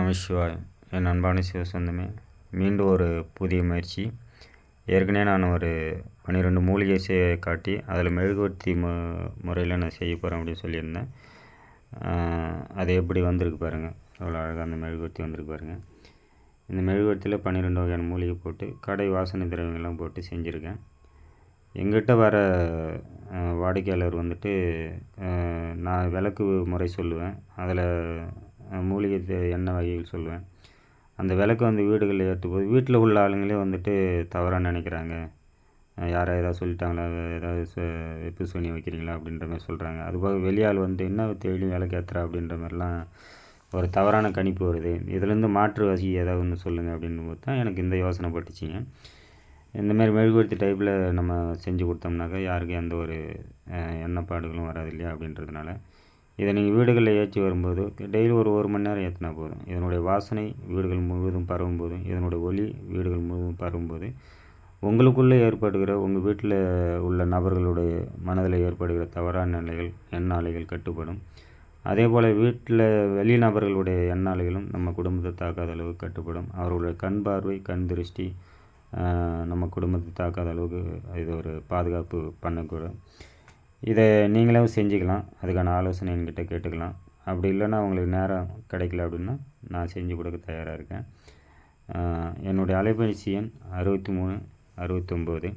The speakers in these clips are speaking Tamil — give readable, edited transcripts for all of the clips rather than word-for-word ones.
நமசிவாயம். என் அன்பான சிவசொந்தமே, மீண்டும் ஒரு புதிய முயற்சி. ஏற்கனவே நான் ஒரு 12 மூலிகை காட்டி அதில் மெழுகுவர்த்தி முறையில் நான் செய்ய போகிறேன் அப்படின்னு சொல்லியிருந்தேன். அது எப்படி வந்திருக்கு பாருங்கள், அவ்வளோ அழகாக அந்த மெழுகுவர்த்தி வந்திருக்கு பாருங்கள். இந்த மெழுகுவர்த்தியில் 12 வகையான மூலிகை போட்டு கடை வாசனை திரவியங்கள்லாம் போட்டு செஞ்சுருக்கேன். எங்கிட்ட வர வாடிக்கையாளர் வந்துட்டு நான் விளக்கு முறை சொல்லுவேன், அதில் மூலிகை எண்ணெய் வகைகள் சொல்லுவேன். அந்த விளக்கு வந்து வீடுகளில் ஏற்றும்போது வீட்டில் உள்ள ஆளுங்களே வந்துட்டு தவறாக நினைக்கிறாங்க. யாராவது ஏதாவது சொல்லிட்டாங்களா, ஏதாவது வெப்பு சூனியம் வைக்கிறீங்களா அப்படின்ற மாதிரி சொல்கிறாங்க. அதுபோக வெளியாள் வந்து என்ன தேடியும் விளக்கு ஏற்றுறா அப்படின்ற மாதிரிலாம் ஒரு தவறான கணிப்பு வருது. இதுலேருந்து மாற்று வசி ஏதாவது ஒன்று சொல்லுங்கள் அப்படின்னு போது தான் எனக்கு இந்த யோசனை பட்டுச்சிங்க. இந்தமாரி மெழுகுவர்த்தி டைப்பில் நம்ம செஞ்சு கொடுத்தோம்னாக்கா யாருக்கும் எந்த ஒரு எண்ணப்பாடுகளும் வராது இல்லையா அப்படின்றதுனால இதை நீங்கள் வீடுகளில் ஏற்றி வரும்போது டெய்லி ஒரு மணி நேரம் ஏற்றினா போதும். இதனுடைய வாசனை வீடுகள் முழுவதும் பரவும்போது, இதனுடைய ஒளி வீடுகள் முழுவதும் பரவும்போது உங்களுக்குள்ளே ஏற்படுகிற உங்கள் வீட்டில் உள்ள நபர்களுடைய மனதில் ஏற்படுகிற தவறான நிலைகள், எண்ண அலைகள் கட்டுப்படும். அதே போல் வீட்டில் வெளி நபர்களுடைய எண்ண அலைகளும் நம்ம குடும்பத்தை தாக்காத அளவுக்கு கட்டுப்படும். அவர்களுடைய கண் பார்வை, கண் திருஷ்டி நம்ம குடும்பத்தை தாக்காத அளவுக்கு இது ஒரு பாதுகாப்பு பண்ணக்கூடும். இதை நீங்களும் செஞ்சுக்கலாம். அதுக்கான ஆலோசனை என்கிட்ட கேட்டுக்கலாம். அப்படி இல்லைன்னா உங்களுக்கு நேரம் கிடைக்கல அப்படின்னா நான் செஞ்சு கொடுக்க தயாராக இருக்கேன். என்னுடைய அலைபேசி எண் 63 69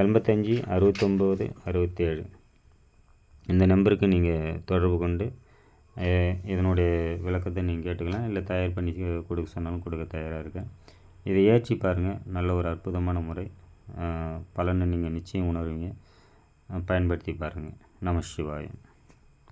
85 69 67. இந்த நம்பருக்கு நீங்கள் தொடர்பு கொண்டு இதனுடைய விளக்கத்தை நீங்கள் கேட்டுக்கலாம். இல்லை தயார் பண்ணி கொடுக்க சொன்னாலும் கொடுக்க தயாராக இருக்கேன். இதை ஏற்றி பாருங்கள். நல்ல ஒரு அற்புதமான முறை. பலனை நீங்கள் நிச்சயம் உணர்வீங்க. பயன்படுத்தி பாருங்கள். நமசிவாயம்.